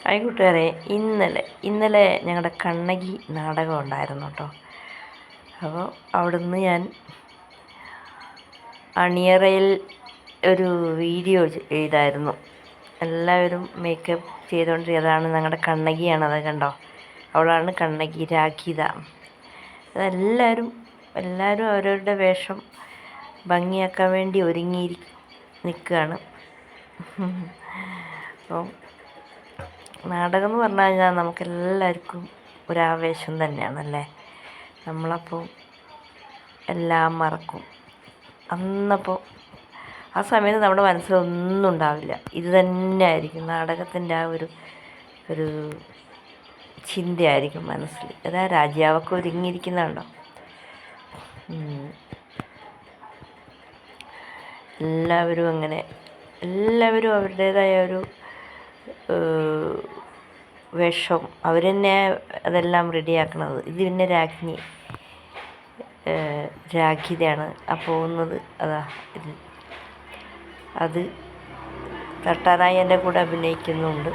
Hi കൂട്ടുകാരെ, ഇന്നലെ ഞങ്ങളുടെ കണ്ണകി നാടകം ഉണ്ടായിരുന്നു കേട്ടോ. അപ്പോൾ അവിടുന്ന് ഞാൻ അണിയറയിൽ ഒരു വീഡിയോ ചെയ്തായിരുന്നു. എല്ലാവരും മേക്കപ്പ് ചെയ്തുകൊണ്ടിരിക്കുന്നതാണ്. ഞങ്ങളുടെ കണ്ണകിയാണ്, അത് കണ്ടോ, അവളാണ് കണ്ണകി രാഖിത. അതെല്ലാവരും അവരവരുടെ വേഷം ഭംഗിയാക്കാൻ വേണ്ടി ഒരുങ്ങി നിൽക്കുകയാണ്. അപ്പോൾ നാടകം എന്ന് പറഞ്ഞു കഴിഞ്ഞാൽ നമുക്കെല്ലാവർക്കും ഒരാവേശം തന്നെയാണല്ലേ. നമ്മളപ്പോൾ എല്ലാം മറക്കും. അന്നപ്പോൾ ആ സമയത്ത് നമ്മുടെ മനസ്സിലൊന്നും ഉണ്ടാവില്ല. ഇത് തന്നെ ആയിരിക്കും നാടകത്തിൻ്റെ ആ ഒരു ചിന്തയായിരിക്കും മനസ്സിൽ. അതാ രാജാവൊക്കെ ഒരുങ്ങിയിരിക്കുന്നുണ്ടോ. എല്ലാവരും അവരുടേതായ ഒരു വേഷം അവർ തന്നെ അതെല്ലാം റെഡിയാക്കണത്. ഇത് പിന്നെ രാഖിതയാണ് ആ പോകുന്നത്. അത് തട്ടാനായി എൻ്റെ കൂടെ അഭിനയിക്കുന്നുണ്ട്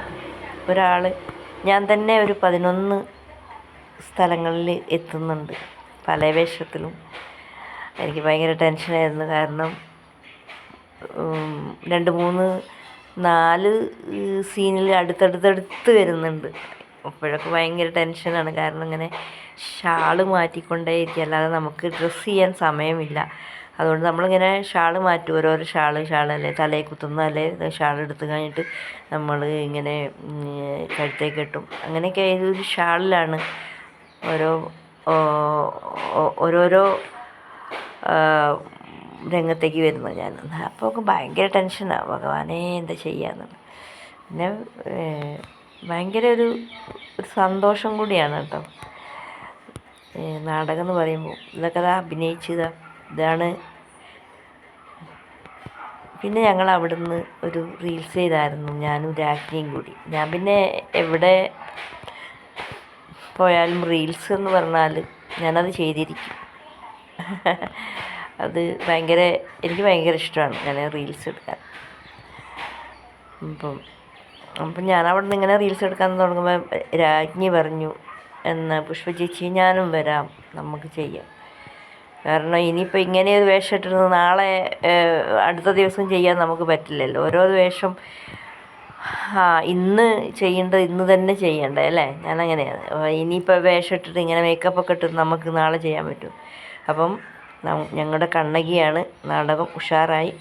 ഒരാൾ. ഞാൻ തന്നെ ഒരു 11 സ്ഥലങ്ങളിൽ എത്തുന്നുണ്ട് പല വേഷത്തിലും. എനിക്ക് ഭയങ്കര ടെൻഷനായിരുന്നു, കാരണം 2, 3, 4 സീനിൽ അടുത്തടുത്ത് വരുന്നുണ്ട്. അപ്പോഴൊക്കെ ഭയങ്കര ടെൻഷനാണ്, കാരണം ഇങ്ങനെ ഷാള് മാറ്റിക്കൊണ്ടേയിരിക്കും, അല്ലാതെ നമുക്ക് ഡ്രസ്സ് ചെയ്യാൻ സമയമില്ല. അതുകൊണ്ട് നമ്മളിങ്ങനെ ഷാള് മാറ്റും, ഓരോരോ ഷാളല്ലേ തലയിൽ കുത്തുന്ന, അല്ലേ ഷാൾ എടുത്ത് കഴിഞ്ഞിട്ട് നമ്മൾ ഇങ്ങനെ കഴുത്തേക്ക് കെട്ടും. അങ്ങനെയൊക്കെ ഏതൊരു ഷാളിലാണ് ഓരോരോ രംഗത്തേക്ക് വരുന്നത് ഞാൻ. അപ്പോൾ ഭയങ്കര ടെൻഷനാണ്, ഭഗവാനെ എന്താ ചെയ്യാന്നുള്ളത്. പിന്നെ ഭയങ്കര ഒരു സന്തോഷം കൂടിയാണ് കേട്ടോ നാടകം എന്ന് പറയുമ്പോൾ. ഇതൊക്കെ ഇതാണ്. പിന്നെ ഞങ്ങൾ അവിടുന്ന് ഒരു റീൽസ് ചെയ്തായിരുന്നു, ഞാനും രാജ്ഞിയും കൂടി. ഞാൻ പിന്നെ എവിടെ പോയാലും റീൽസ് എന്ന് പറഞ്ഞാൽ ഞാനത് ചെയ്തിരിക്കും. അത് എനിക്ക് ഭയങ്കര ഇഷ്ടമാണ് ഞാൻ റീൽസ് എടുക്കാൻ. അപ്പം ഞാൻ അവിടെ നിന്ന് ഇങ്ങനെ റീൽസ് എടുക്കാൻ തുടങ്ങുമ്പോൾ രാജ്ഞി പറഞ്ഞു, എന്നാൽ പുഷ്പ ചേച്ചി ഞാനും വരാം, നമുക്ക് ചെയ്യാം. കാരണം ഇനിയിപ്പോൾ ഇങ്ങനെ ഒരു വേഷം ഇട്ടിരുന്നത് നാളെ അടുത്ത ദിവസം ചെയ്യാൻ നമുക്ക് പറ്റില്ലല്ലോ. ഓരോ വേഷം ഇന്ന് ചെയ്യേണ്ടത് ഇന്ന് തന്നെ ചെയ്യണ്ടേ അല്ലേ. ഞാനങ്ങനെയാണ്. ഇനിയിപ്പോൾ വേഷം ഇട്ടിട്ട് ഇങ്ങനെ മേക്കപ്പൊക്കെ ഇട്ടിട്ട് നമുക്ക് നാളെ ചെയ്യാൻ പറ്റും. അപ്പം ഞങ്ങളുടെ കണ്ണകിയാണ് നാടകം ഉഷാറായി.